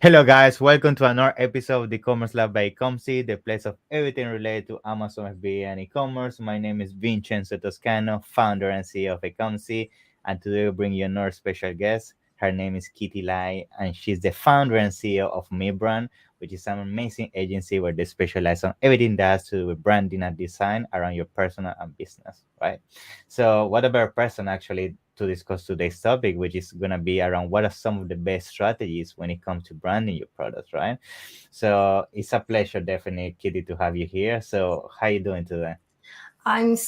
Hello, guys. Welcome to another episode of the Commerce Lab by Ecomcy, the place of everything related to Amazon FBA and e-commerce. My name is Vincenzo Toscano, founder and CEO of Ecomcy, and today we bring you another special guest. Her name is Kitty Lai, and she's the founder and CEO of Me Brand, which is an amazing agency where they specialize on everything that has to do with branding and design around your personal and business, right? So, what a better person actually to discuss today's topic, which is going to be around what are some of the best strategies when it comes to branding your products, right? So it's a pleasure, definitely, Kitty, to have you here. So how you doing today? I'm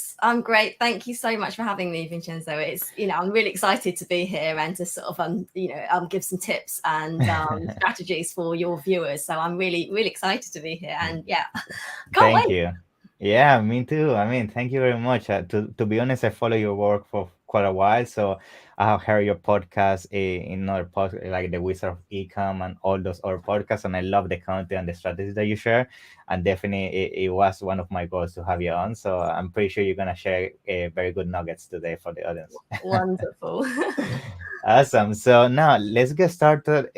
great. Thank you so much for having me, Vincenzo. I'm really excited to be here and to sort of give some tips and strategies for your viewers. So I'm really excited to be here, and yeah, can't Thank wait. you. Yeah, me too. I mean, thank you very much. To be honest, I follow your work for quite a while, so I have heard your podcast in other podcasts like the Wizard of Ecom and all those other podcasts, and I love the content and the strategies that you share. And definitely, it was one of my goals to have you on. So I'm pretty sure you're gonna share very good nuggets today for the audience. Wonderful. Awesome. So now let's get started.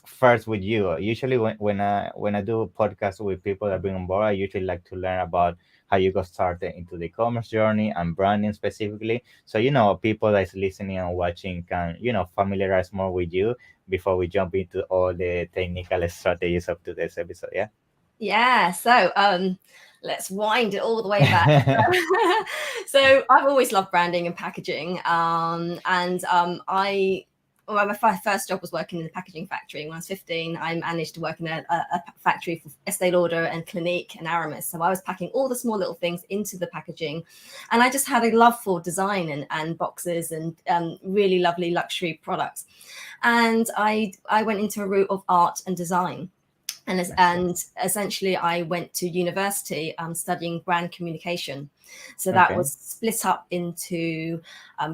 First with you. Usually, when I do a podcast with people that bring on board, I usually like to learn about how you got started into the e-commerce journey and branding specifically. So people that's listening and watching can familiarize more with you before we jump into all the technical strategies of today's episode. Yeah. Yeah, so let's wind it all the way back. So I've always loved branding and packaging, my first job was working in a packaging factory. When I was 15, I managed to work in a factory for Estee Lauder and Clinique and Aramis. So I was packing all the small little things into the packaging, and I just had a love for design and boxes and really lovely luxury products. And I went into a route of art and design. And essentially, I went to university studying brand communication. So that was split up into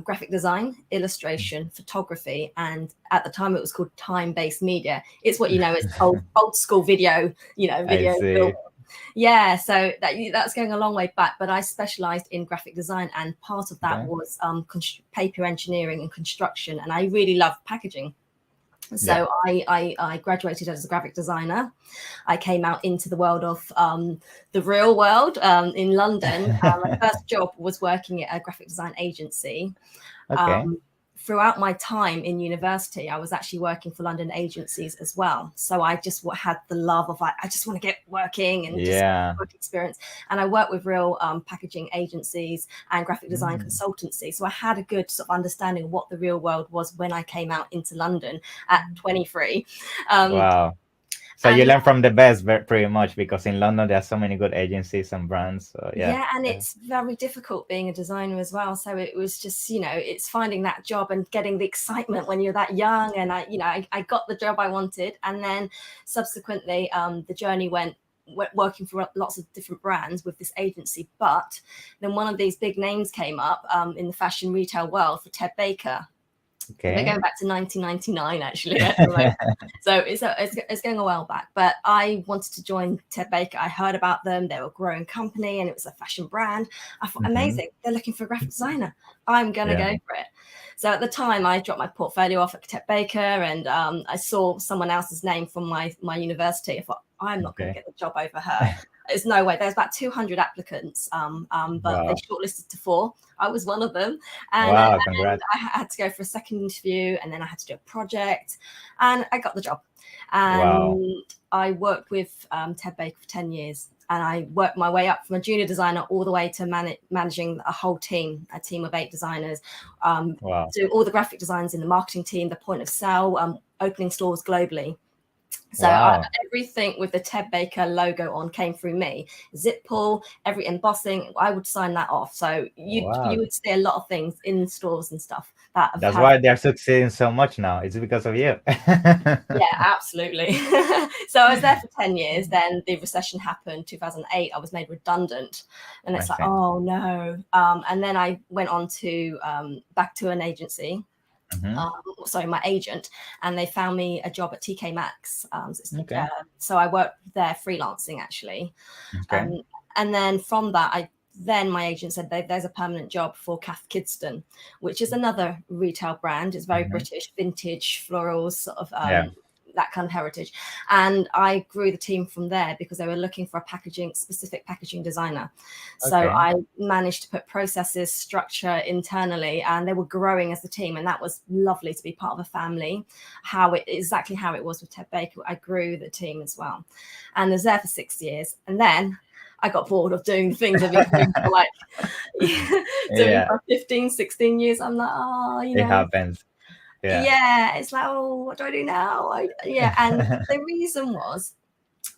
graphic design, illustration, photography, and at the time it was called time-based media. It's what it's old school video, video film. Yeah, so that's going a long way back. But I specialised in graphic design, and part of that was paper engineering and construction, and I really loved packaging. So I graduated as a graphic designer. I came out into the world of the real world in London. My first job was working at a graphic design agency. Throughout my time in university, I was actually working for London agencies as well. So I just had the love of I just want to get working and just work experience. And I worked with real packaging agencies and graphic design consultancy. So I had a good sort of understanding of what the real world was when I came out into London at 23. Wow. So you learn from the best pretty much, because in London there are so many good agencies and brands. So, yeah, and it's very difficult being a designer as well. So it was just, it's finding that job and getting the excitement when you're that young. And I got the job I wanted. And then subsequently, the journey went working for lots of different brands with this agency. But then one of these big names came up in the fashion retail world for Ted Baker. We're going back to 1999, actually. So it's going a while back. But I wanted to join Ted Baker. I heard about them. They were a growing company, and it was a fashion brand. I thought, amazing. They're looking for a graphic designer. I'm going to go for it. So at the time, I dropped my portfolio off at Ted Baker, and I saw someone else's name from my university. I thought, I'm not going to get the job over her. There's no way. There's about 200 applicants, but they shortlisted to 4. I was one of them. And, and I had to go for a second interview, and then I had to do a project, and I got the job. And I worked with Ted Baker for 10 years. And I worked my way up from a junior designer all the way to managing a whole team, a team of 8 designers, do all the graphic designs in the marketing team, the point of sale, opening stores globally. So everything with the Ted Baker logo on came through me. Zip pull, every embossing, I would sign that off. So you would see a lot of things in stores and stuff. That's why they're succeeding so much now. It's because of you. Yeah, absolutely. So I was there for 10 years. Then the recession happened, 2008. I was made redundant. And it's like, oh, no. And then I went on to back to an agency. My agent, and they found me a job at TK Maxx. So I worked there freelancing, actually. And then from that, my agent said there's a permanent job for Cath Kidston, which is another retail brand. It's very British, vintage, florals, sort of that kind of heritage. And I grew the team from there because they were looking for a specific packaging designer. So I managed to put processes, structure internally, and they were growing as a team. And that was lovely to be part of a family. Exactly how it was with Ted Baker. I grew the team as well. And I was there for 6 years. And then I got bored of doing things I've been doing for like for 15, 16 years. I'm like, oh, you know. It happens. Yeah, it's like, oh, what do I do now? And the reason was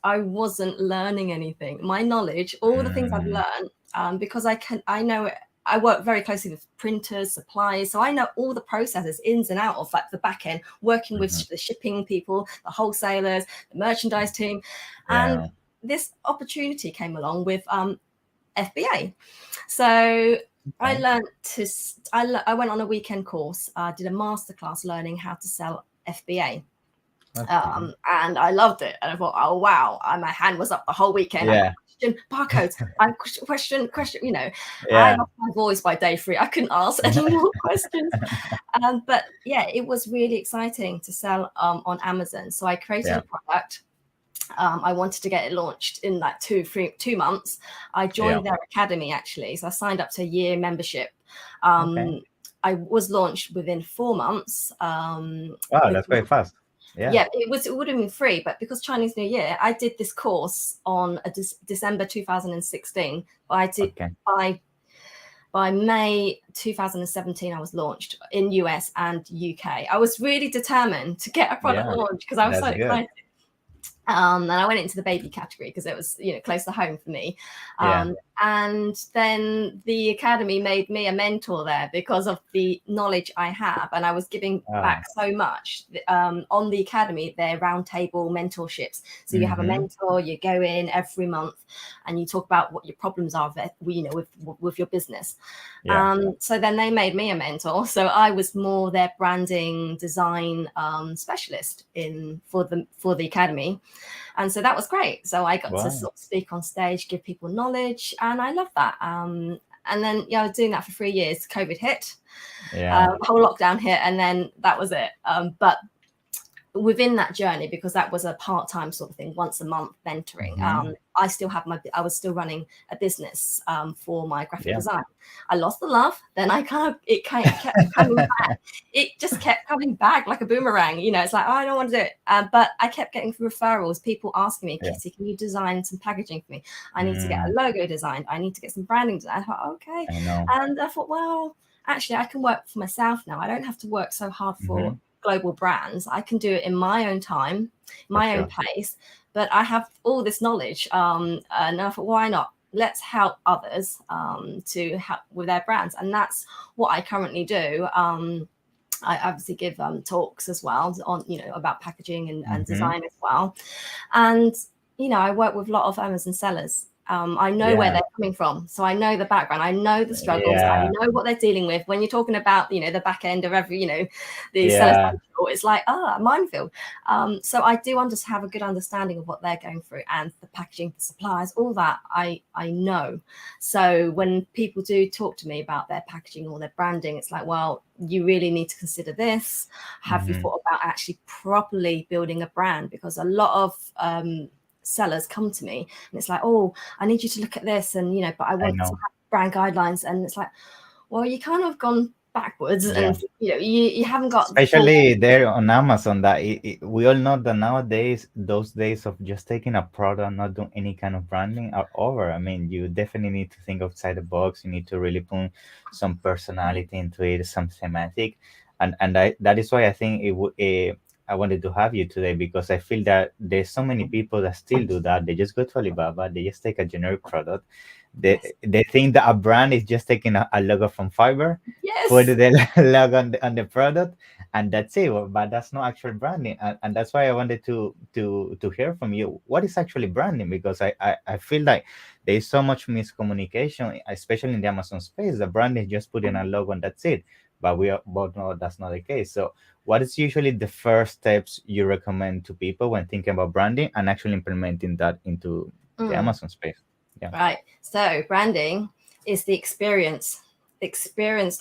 I wasn't learning anything. My knowledge, all the things I've learned, because I work very closely with printers, suppliers, so I know all the processes ins and out of like the back end, working with the shipping people, the wholesalers, the merchandise team, and this opportunity came along with FBA. So I learned I went on a weekend course, did a masterclass learning how to sell FBA. And I loved it. And I thought, oh, wow. My hand was up the whole weekend. I questioned barcodes. I question, you know. I lost my voice by day 3. I couldn't ask any more questions. But yeah, it was really exciting to sell on Amazon. So I created a product. I wanted to get it launched in like 2 months. I joined their academy, actually. So I signed up to a year membership. I was launched within 4 months. Wow, that's very fast. It would have been free, but because Chinese New Year, I did this course on December 2016. But I did by May 2017, I was launched in US and UK. I was really determined to get a product launched because I was so excited. And I went into the baby category because it was, you know, close to home for me. And then the academy made me a mentor there because of the knowledge I have. And I was giving back so much. On the academy, they're roundtable mentorships. So you have a mentor, you go in every month and you talk about what your problems are, you know, with your business. So then they made me a mentor. So I was more their branding design specialist for the academy. And so that was great. So I got to sort of speak on stage, give people knowledge, and I love that. And then I was doing that for 3 years. COVID hit, whole lockdown hit, and then that was it. But within that journey, because that was a part-time sort of thing, once a month mentoring, I was still running a business for my graphic design. I lost the love, then it kept coming back. It just kept coming back like a boomerang. You know, it's like, oh, I don't want to do it. But I kept getting referrals, people asking me, Kitty, can you design some packaging for me? I need to get a logo designed. I need to get some branding designed. I thought, okay. And I thought, well, actually, I can work for myself now. I don't have to work so hard for global brands. I can do it in my own time, my own pace, but I have all this knowledge. And I thought, why not? Let's help others to help with their brands. And that's what I currently do. I obviously give talks as well on, you know, about packaging and design as well. And, you know, I work with a lot of Amazon sellers. I know where they're coming from. So I know the background. I know the struggles. I know what they're dealing with. When you're talking about, you know, the back end of every, you know, the sellers, it's like, a minefield. So I do have a good understanding of what they're going through and the packaging, the suppliers, all that I know. So when people do talk to me about their packaging or their branding, it's like, well, you really need to consider this. Have you thought about actually properly building a brand? Because a lot of sellers come to me and it's like, oh, I need you to look at this, and you know, but I want to have brand guidelines, and it's like, well, you kind of gone backwards, and you know, you haven't got, especially there on Amazon, that we all know that nowadays those days of just taking a product, not doing any kind of branding, are over. I mean, you definitely need to think outside the box. You need to really put some personality into it, some thematic, and that is why I think I wanted to have you today, because I feel that there's so many people that still do that. They just go to Alibaba, they just take a generic product. They think that a brand is just taking a logo from Fiverr, put the logo on the product, and that's it. But that's not actual branding, and that's why I wanted to hear from you. What is actually branding? Because I feel like there is so much miscommunication, especially in the Amazon space. The brand is just putting a logo and that's it. But we both know that's not the case. So what is usually the first steps you recommend to people when thinking about branding and actually implementing that into the Amazon space? Right. So branding is the experience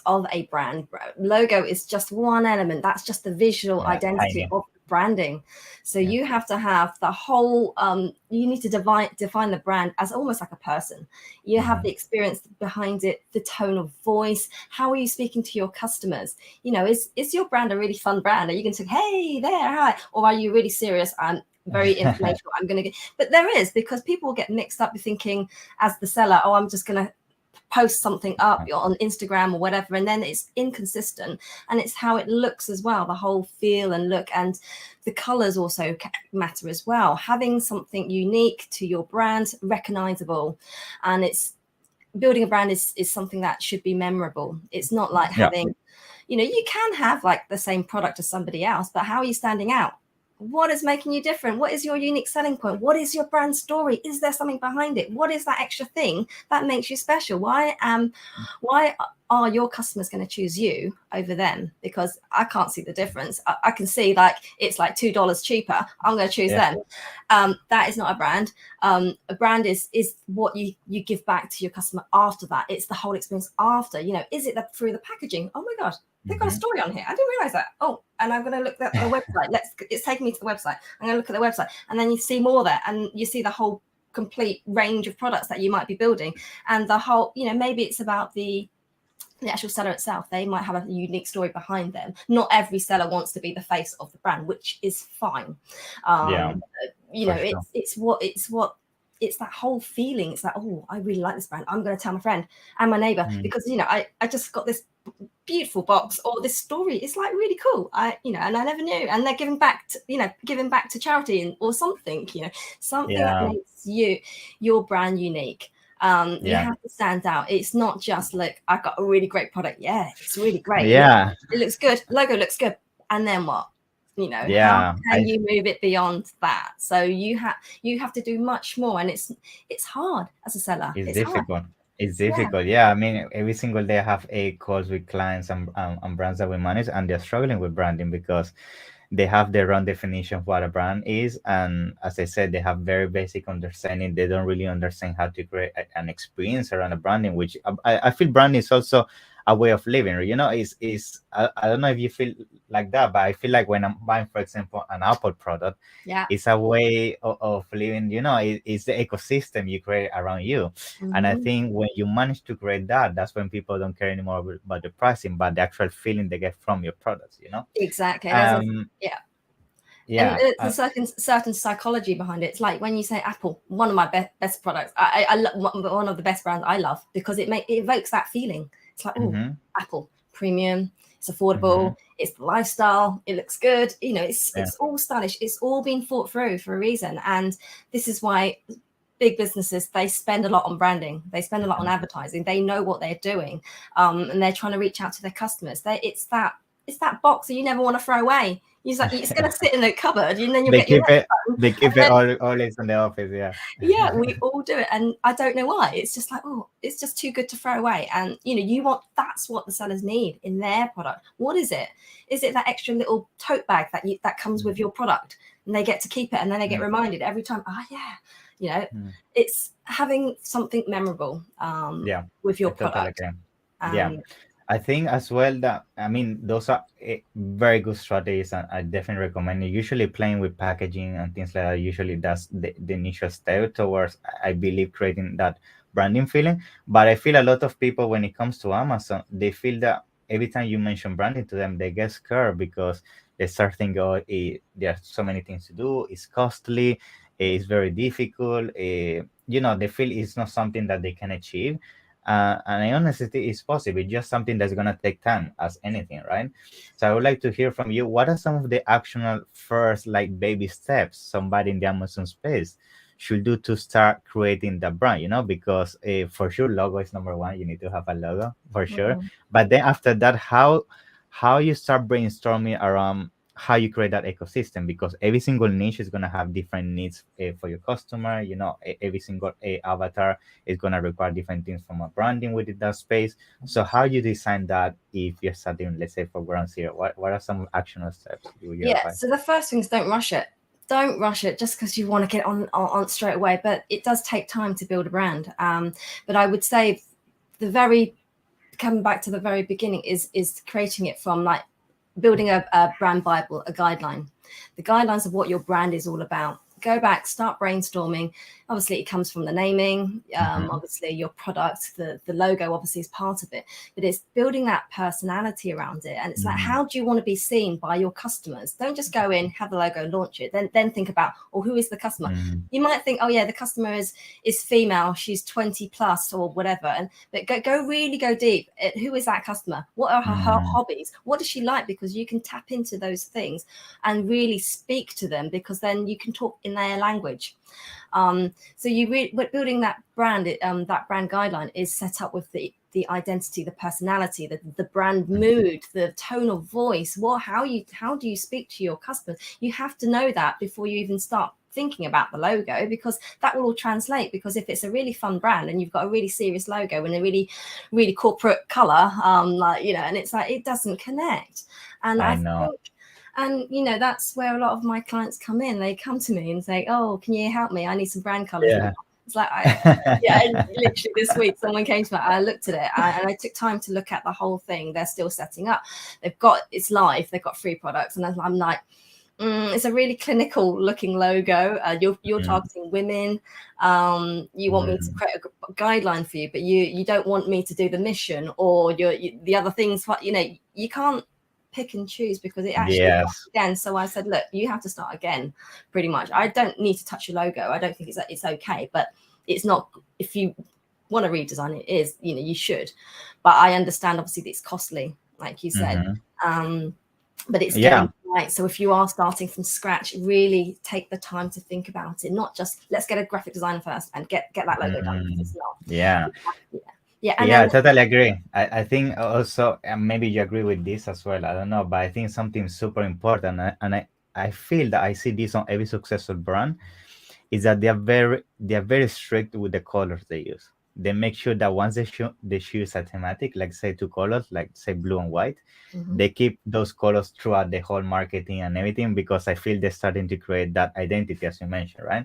of a brand. Logo is just one element. That's just the visual identity of the branding. So you have to have the whole, you need to define the brand as almost like a person. You have the experience behind it, the tone of voice. How are you speaking to your customers? You know, is your brand a really fun brand? Are you going to say, hey there, hi? Or are you really serious? I'm very informational. I'm going to get, but there is, because people get mixed up with thinking as the seller, oh, I'm just going to post something up on Instagram or whatever, and then it's inconsistent, and it's how it looks as well, the whole feel and look, and the colors also matter as well. Having something unique to your brand, recognizable, and it's building a brand is something that should be memorable. It's not like having, you know, you can have like the same product as somebody else, but how are you standing out? What is making you different? What is your unique selling point? What is your brand story? Is there something behind it? What is that extra thing that makes you special? Why are your customers going to choose you over them? Because I can't see the difference. I can see like it's like $2 cheaper. I'm going to choose them. That is not a brand. A brand is what you give back to your customer after that. It's the whole experience after. You know, is it through the packaging? Oh my God, they've got a story on here. I didn't realize that. Oh, and I'm going to look at the website. It's taking me to the website. I'm going to look at the website, and then you see more there, and you see the whole complete range of products that you might be building, and the whole, you know, maybe it's about the actual seller itself. They might have a unique story behind them. Not every seller wants to be the face of the brand, which is fine. You know, sure. It's that whole feeling. It's like, oh, I really like this brand. I'm going to tell my friend and my neighbor because, you know, I just got this beautiful box, or this story. It's like really cool. You know, and I never knew. And they're giving back to charity or something, you know, something that makes your brand unique. You have to stand out. It's not just like, I've got a really great product. Yeah, it's really great. It looks good. Logo looks good. And then what? You know, how can you move it beyond that? So you have to do much more, and it's hard as a seller. It's difficult. Hard. It's difficult. I mean, every single day I have calls with clients and brands that we manage, and they're struggling with branding because they have their own definition of what a brand is, and as I said, they have very basic understanding. They don't really understand how to create an experience around a branding, which I feel branding is also a way of living. You know, I don't know if you feel like that, but I feel like when I'm buying, for example, an Apple product, it's a way of living. You know, it's the ecosystem you create around you. And I think when you manage to create that, that's when people don't care anymore about the pricing, but the actual feeling they get from your products. You know, exactly. And it's a certain psychology behind it. It's like when you say Apple, one of my best products. I love one of the best brands I love, because it evokes that feeling. It's like, oh, Apple, premium, it's affordable, it's the lifestyle, it looks good. You know, it's all stylish. It's all been thought through for a reason. And this is why big businesses, they spend a lot on branding. They spend a lot on advertising. They know what they're doing, and they're trying to reach out to their customers. It's that box that you never want to throw away. It's like, it's going to sit in the cupboard, and then you get your next phone. They keep it always in the office. Yeah, we all do it, and I don't know why. It's just like, oh, it's just too good to throw away. And you know, that's what the sellers need in their product. What is it? Is it that extra little tote bag that comes with your product, and they get to keep it, and then they get reminded every time? You know, it's having something memorable with your product. I think as well that, I mean, those are very good strategies, and I definitely recommend it. Usually playing with packaging and things like that, usually that's the initial step towards, I believe, creating that branding feeling. But I feel a lot of people, when it comes to Amazon, they feel that every time you mention branding to them, they get scared because they start thinking, oh, there are so many things to do, it's costly, it's very difficult. You know, they feel it's not something that they can achieve. And I honestly think it's possible. It's just something that's going to take time, as anything, right? So I would like to hear from you. What are some of the actionable first, like, baby steps somebody in the Amazon space should do to start creating the brand? You know, because for sure, logo is number one. You need to have a logo for sure. But then after that, how you start brainstorming around how you create that ecosystem, because every single niche is going to have different needs for your customer. You know, every single avatar is going to require different things from a branding within that space. So how you design that if you're starting, let's say, for ground zero? What are some actionable steps you advise? So the first thing is, don't rush it. Don't rush it just because you want to get on straight away. But it does take time to build a brand. But I would say coming back to the very beginning is creating it from, like, building a brand Bible, a guideline. the guidelines of what your brand is all about. Go back, start brainstorming. Obviously, it comes from the naming. Obviously, your product, the logo, obviously is part of it. But it's building that personality around it. And it's like, how do you want to be seen by your customers? Don't just go in, have the logo, launch it. Then think about, well, who is the customer? You might think, oh yeah, the customer is female. She's 20 plus or whatever. But really go deep. Who is that customer? What are her hobbies? What does she like? Because you can tap into those things and really speak to them, because then you can talk in their language. So building that brand, that brand guideline is set up with the identity, the personality, the brand mood, the tone of voice. How do you speak to your customers? You have to know that before you even start thinking about the logo, because that will all translate. Because if it's a really fun brand and you've got a really serious logo and a really, really corporate color, and it's like, it doesn't connect. And I know. And, that's where a lot of my clients come in. They come to me and say, oh, can you help me? I need some brand colors. Yeah. It's like, literally this week, someone came to me, I looked at it and I took time to look at the whole thing. They're still setting up. It's live. They've got 3 products. And I'm like, it's a really clinical looking logo. You're targeting women. You want me to create a guideline for you, but you don't want me to do the mission or the other things. You can't pick and choose, because it actually again. So I said, look, you have to start again, pretty much. I don't need to touch your logo. I don't think it's okay, but it's not, if you want to redesign it, is, you should. But I understand obviously that it's costly, like you said. But it's getting right. So if you are starting from scratch, really take the time to think about it, not just let's get a graphic designer first and get that logo done. It's not. I totally agree. I think also, maybe you agree with this as well, I don't know, but I think something super important, and I feel that I see this on every successful brand, is that they are very strict with the colors they use. They make sure that once they choose a thematic, like say 2 colors, like say blue and white, they keep those colors throughout the whole marketing and everything, because I feel they're starting to create that identity, as you mentioned, right?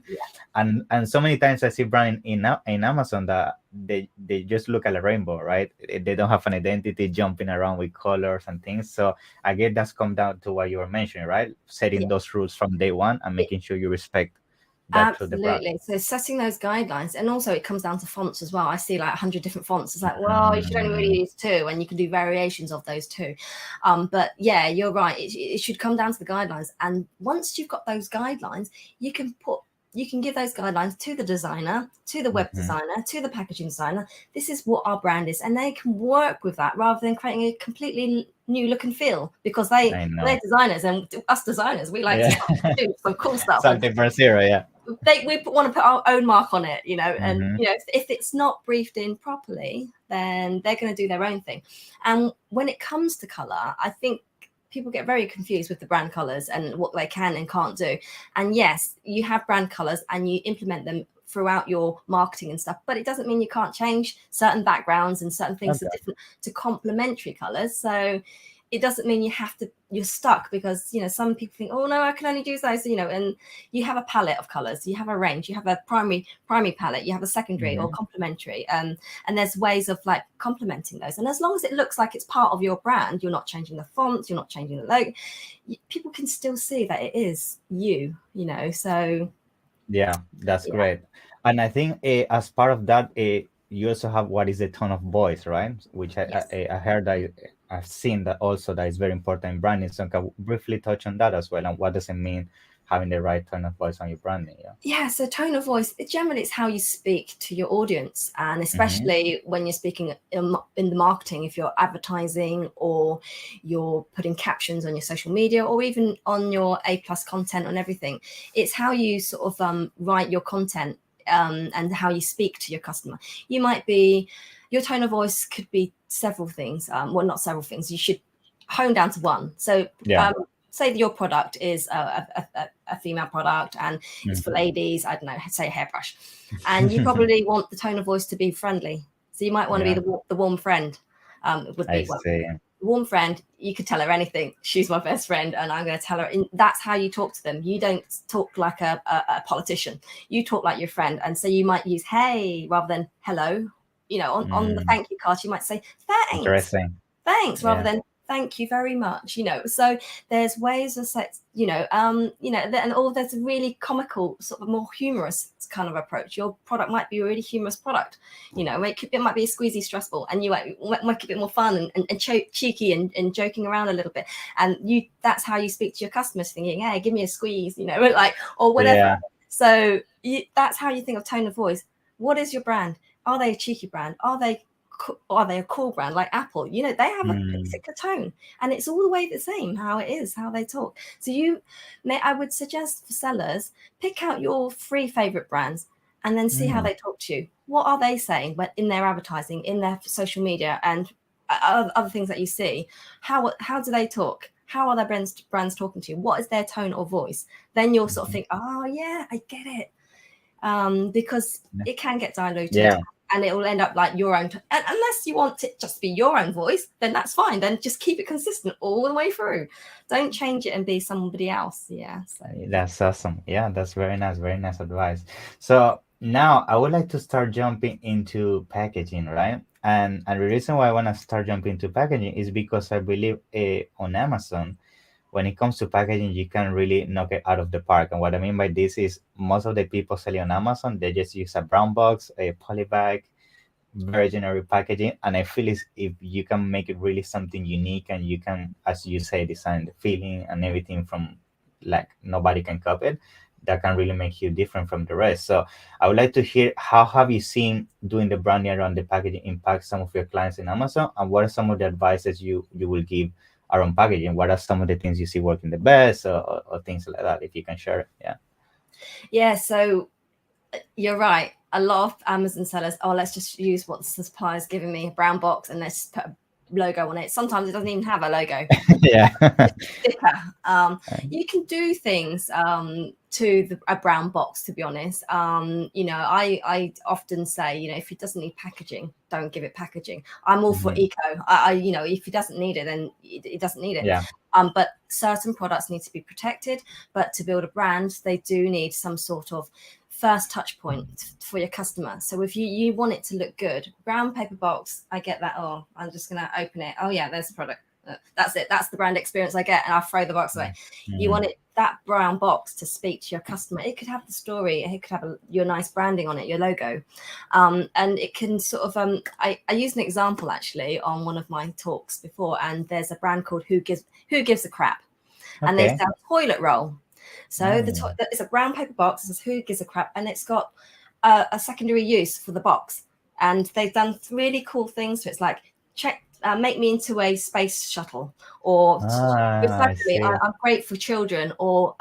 And so many times I see brand in Amazon that they just look at a rainbow, right? They don't have an identity, jumping around with colors and things. So I guess that's come down to what you were mentioning, right? Setting those rules from day one and making sure you respect that. Absolutely. So setting those guidelines, and also it comes down to fonts as well. I see like 100 different fonts. It's like, well, you should only really use 2, and you can do variations of those 2. But yeah, you're right. It should come down to the guidelines. And once you've got those guidelines, you can give those guidelines to the designer, to the web designer, to the packaging designer. This is what our brand is, and they can work with that rather than creating a completely new look and feel, because they're designers, and us designers, we like to do some cool stuff. Something for zero, we want to put our own mark on it, and if it's not briefed in properly, then they're going to do their own thing. And when it comes to color, I think people get very confused with the brand colors and what they can and can't do. And yes, you have brand colors and you implement them throughout your marketing and stuff, but it doesn't mean you can't change certain backgrounds and certain things to complementary colors. So it doesn't mean you're stuck, because some people think, oh no, I can only use those, and you have a palette of colors, you have a range, you have a primary palette, you have a secondary or complementary, and there's ways of like complementing those. And as long as it looks like it's part of your brand, you're not changing the fonts, you're not changing the logo, people can still see that it is you. So that's great. And I think as part of that, you also have what is the tone of voice, right? Which I heard that I've seen that also, that is very important in branding. So can we briefly touch on that as well, and what does it mean having the right tone of voice on your branding? So tone of voice, generally it's how you speak to your audience, and especially when you're speaking in the marketing, if you're advertising or you're putting captions on your social media or even on your A+ content on everything, it's how you sort of write your content and how you speak to your customer. Your tone of voice could be several things. Well, not several things. You should hone down to one. So say your product is a female product and it's for ladies, I don't know, say a hairbrush. And you probably want the tone of voice to be friendly. So you might want to be the warm friend. The warm friend, you could tell her anything. She's my best friend and I'm going to tell her. And that's how you talk to them. You don't talk like a politician. You talk like your friend. And so you might use hey rather than hello. On the thank you card, you might say thanks. Interesting. Thanks rather than thank you very much, so there's ways of and there's a really comical, sort of more humorous kind of approach. Your product might be a really humorous product, it might be squeezy stressful, and you might keep it more fun and cheeky and joking around a little bit, and that's how you speak to your customers, thinking, hey, give me a squeeze, like, or whatever. Yeah. So that's how you think of tone of voice. What is your brand? Are they a cheeky brand? Are they a cool brand like Apple? They have a particular tone, and it's all the way the same how they talk. So I would suggest for sellers, pick out your 3 favorite brands and then see how they talk to you. What are they saying in their advertising, in their social media, and other things that you see? How do they talk? How are their brands talking to you? What is their tone or voice? Then you'll sort of think, oh yeah, I get it. Because it can get diluted, and it will end up like your own. And unless you want it just to be your own voice, then that's fine. Then just keep it consistent all the way through. Don't change it and be somebody else. Yeah. So That's awesome. Yeah, that's very nice advice. So now I would like to start jumping into packaging, right? And the reason why I want to start jumping into packaging is because I believe on Amazon, when it comes to packaging, you can really knock it out of the park. And what I mean by this is most of the people selling on Amazon, they just use a brown box, a poly bag, very generic packaging. And I feel if you can make it really something unique, and you can, as you say, design the feeling and everything from like nobody can copy it, that can really make you different from the rest. So I would like to hear, how have you seen doing the branding around the packaging impact some of your clients in Amazon, and what are some of the advices you will give around packaging? What are some of the things you see working the best, or things like that, if you can share it? Yeah, so you're right. A lot of Amazon sellers, let's just use what the supplier's giving me, a brown box, and let's put a logo on it. Sometimes it doesn't even have a logo. Yeah. Sticker. You can do things to a brown box, to be honest. I often say, if it doesn't need packaging, don't give it packaging. I'm all for eco. If it doesn't need it, then it doesn't need it. Yeah. But certain products need to be protected. But to build a brand, they do need some sort of first touch point for your customer. So if you want it to look good, brown paper box, I get that. Oh, I'm just going to open it. Oh yeah, there's the product. That's it. That's the brand experience I get, and I'll throw the box away. You want that brown box to speak to your customer. It could have the story. It could have your nice branding on it, your logo, and it can sort of. I used an example actually on one of my talks before, and there's a brand called Who Gives a Crap, and they sell toilet roll. So it's a brown paper box. It says Who Gives a Crap, and it's got a secondary use for the box, and they've done really cool things. So it's like make me into a space shuttle, or I'm great for children, or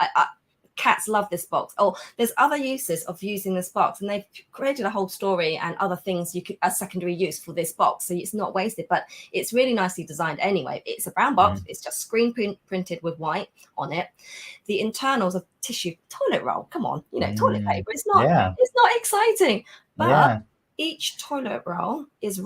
cats love this box, or there's other uses of using this box, and they've created a whole story and other things a secondary use for this box, so it's not wasted, but it's really nicely designed anyway. It's a brown box. It's just screen printed with white on it. The internals of tissue, toilet roll, come on, toilet paper. It's not exciting, but each toilet roll is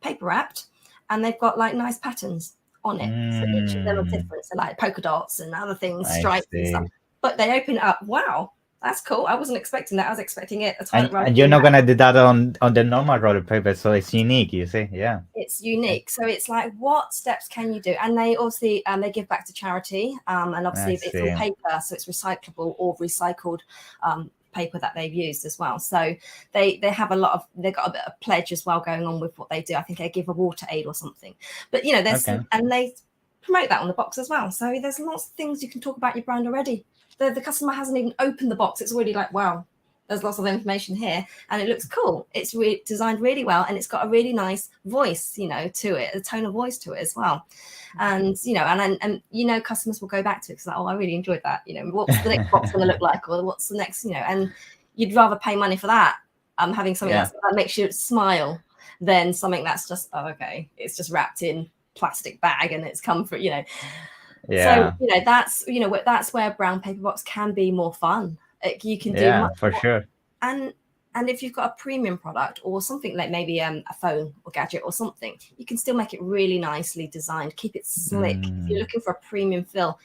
paper wrapped, and they've got like nice patterns on it. So each of them are different. So like polka dots and other things, stripes and stuff. But they open it up. Wow, that's cool. I wasn't expecting that. I was expecting it. And you're not gonna do that on the normal roller paper, so it's unique. You see, it's unique. So it's like, what steps can you do? And they obviously they give back to charity. And obviously it's on paper, so it's recyclable or recycled paper that they've used as well. So they have they've got a bit of pledge as well going on with what they do. I think they give a water aid or something. But there's and they promote that on the box as well. So there's lots of things you can talk about your brand already. The customer hasn't even opened the box. It's already like, wow, there's lots of information here, and it looks cool. It's designed really well, and it's got a really nice voice, to it, a tone of voice to it as well. And customers will go back to it because like, oh, I really enjoyed that. What's the next box going to look like, or what's the next, and you'd rather pay money for that, having something that makes you smile, than something that's just, oh, okay, it's just wrapped in plastic bag and it's come for, So that's where brown paper box can be more fun. You can do much for more. Sure. And if you've got a premium product or something like maybe a phone or gadget or something, you can still make it really nicely designed, keep it slick. If you're looking for a premium feel,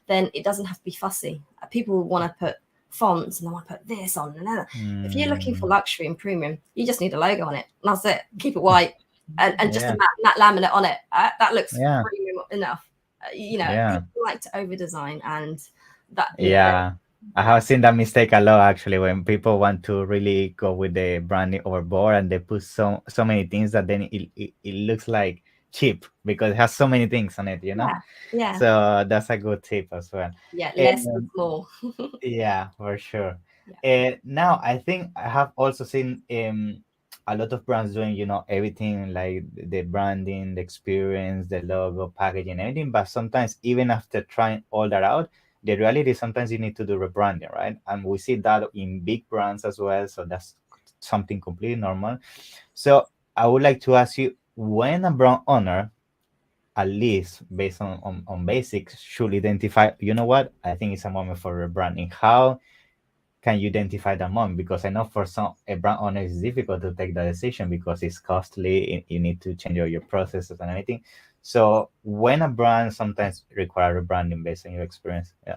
then it doesn't have to be fussy. People want to put fonts and they want to put this on and that. If you're looking for luxury and premium, you just need a logo on it. That's it. Keep it white. and just a Yeah. matte laminate on it. That looks Yeah. premium enough. Yeah. People like to over design, and that Yeah. I have that's seen that mistake a lot actually when people want to really go with the branding overboard and they put so many things that then it looks like cheap because it has so many things on it, you know? yeah, yeah, So that's a good tip as well. yeah. Less is And more. yeah, for sure. Yeah. Now I think I have also seen a lot of brands doing, everything like the branding, the experience, the logo, packaging, everything. But sometimes even after trying all that out, the reality is sometimes you need to do rebranding, right? And we see that in big brands as well. So that's something completely normal. So I would like to ask you, when a brand owner, at least based on basics, should identify, you know what, I think it's a moment for rebranding. How can you identify that moment? Because I know for some a brand owner it's difficult to take that decision because it's costly. You need to change all your processes and everything. So when a brand sometimes require rebranding based on your experience, yeah,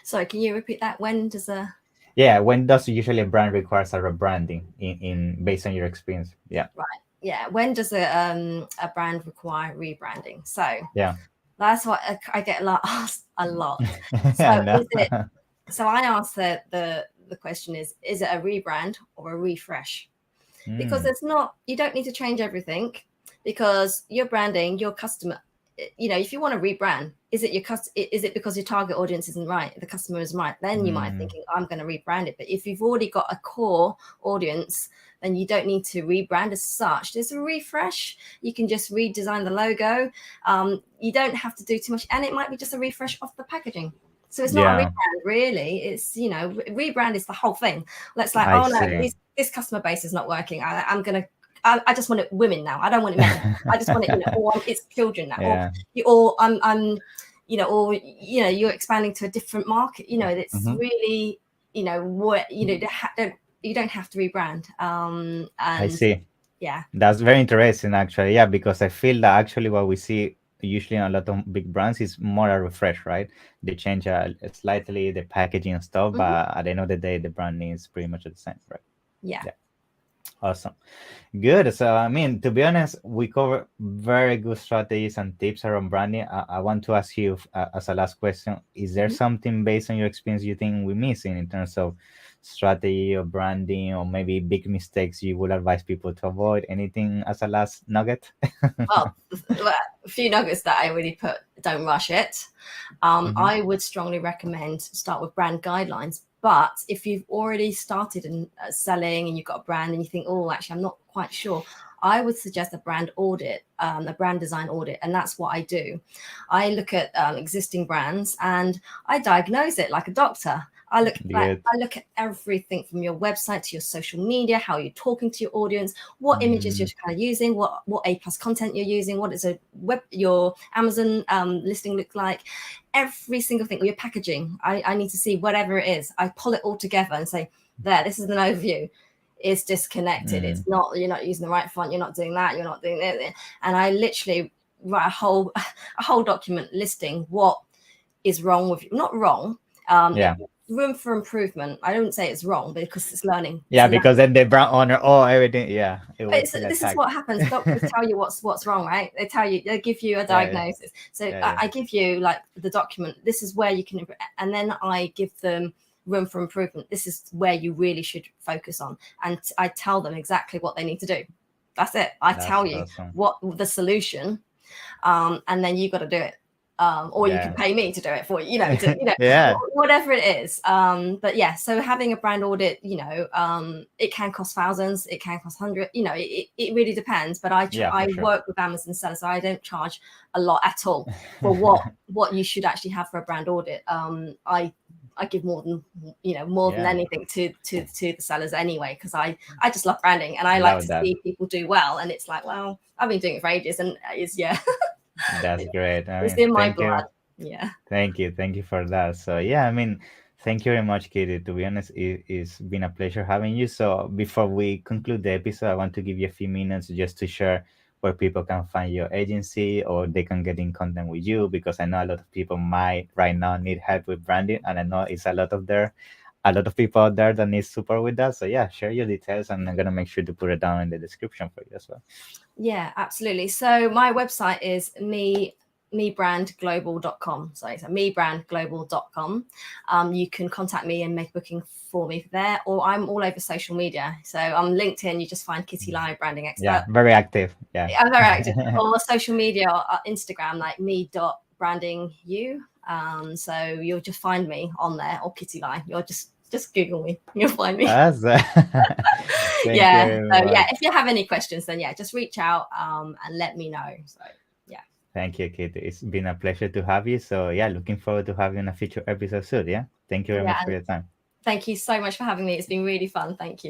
Sorry, can you repeat that? When does a yeah, when does usually a brand requires a rebranding in based on your experience? Yeah, right? Yeah, when does a brand require rebranding? So yeah, that's what I get a lot asked a lot. I So know. is it? So I ask the question is it a rebrand or a refresh? Because Mm, it's not, you don't need to change everything, because you're branding your customer. If you want to rebrand, is it is it because your target audience isn't right, the customer is right, then you might mm, thinking, I'm going to rebrand it. But if you've already got a core audience, then you don't need to rebrand as such. There's a refresh. You can just redesign the logo. You don't have to do too much, and it might be just a refresh of the packaging. So it's not a yeah, rebrand, really. It's, rebrand is the whole thing. Let's like, I oh no, see. this customer base is not working. I just want it women now. I don't want it men. I just want it, or it's children now, Yeah. or I'm, you're expanding to a different market. It's Hmm. really, what you don't have to rebrand. I And see. yeah, That's very interesting, actually. Yeah, because I feel that actually what we see usually in a lot of big brands is more a refresh, right? They change slightly the packaging and stuff, hmm, but at the end of the day, the branding is pretty much the same, right? yeah. Yeah, awesome. Good. So, I mean, to be honest, we cover very good strategies and tips around branding. I want to ask you as a last question, is there Mhm. something based on your experience you think we're missing in terms of strategy or branding or maybe big mistakes you would advise people to avoid? Anything as a last nugget? Well, a few nuggets that I really put. Don't rush it. Hmm. I would strongly recommend start with brand guidelines. But if you've already started in selling and you've got a brand and you think, oh, actually, I'm not quite sure, I would suggest a brand audit, a brand design audit. And that's what I do. I look at existing brands and I diagnose it like a doctor. Good. I look at everything from your website to your social media, how you're talking to your audience, what images you're Mm, kind of using, what A plus content you're using, what does your Amazon listing look like, every single thing, or your packaging. I need to see whatever it is. I pull it all together and say, there, this is an overview. It's disconnected. It's mm, not, you're not using the right font. You're not doing that. You're not doing that. And I literally write a whole document listing what is wrong with you. Not wrong. yeah. Room for improvement. I don't say it's wrong because it's learning. It's Yeah, a learning. because then the brand owner, oh, everything, yeah, it will feel This is attacked. what happens. Doctors tell you what's wrong, right? They give you a Yeah, yeah, diagnosis. So yeah, yeah. I give you like the document. This is where you can, and then I give them room for improvement. This is where you really should focus on, and I tell them exactly what they need to do. That's it. I That's tell you awesome. what the solution, and then you got to do it. Or you can Yeah. pay me to do it for you, Yeah. whatever it is. But yeah, so having a brand audit, it can cost thousands, it can cost hundred, it really depends. But Yeah, I for sure. work with Amazon sellers, so I don't charge a lot at all for what you should actually have for a brand audit. I give more than more than Yeah. anything to the sellers anyway, because I just love branding and I like Love to that. see people do well. And it's like, well, I've been doing it for ages, and it's yeah. That's great. I It's mean, in my thank you. blood. Yeah. Thank you. Thank you for that. So, yeah, I mean, thank you very much, Kitty. To be honest, it's been a pleasure having you. So, before we conclude the episode, I want to give you a few minutes just to share where people can find your agency or they can get in contact with you because I know a lot of people might right now need help with branding and I know it's a lot of there. a lot of people out there that need support with that. So yeah, share your details, and I'm gonna make sure to put it down in the description for you as well. Yeah, absolutely. So my website is mebrandglobal.com. So it's mebrandglobal.com. You can contact me and make a booking for me there, or I'm all over social media. So on LinkedIn, you just find Kitty Lai branding expert. Yeah, very active. Yeah, I'm very active. Or social media, Instagram, like me.brandingu. So you'll just find me on there, or Kitty Lai. You'll just Google me, you'll find me. Thank Yeah. you So very yeah, much. if you have any questions, then yeah, just reach out and let me know. So yeah. Thank you, Kate. It's been a pleasure to have you. So yeah, looking forward to having a future episode soon. Yeah. Thank you very much for your time. Thank you so much for having me. It's been really fun. Thank you.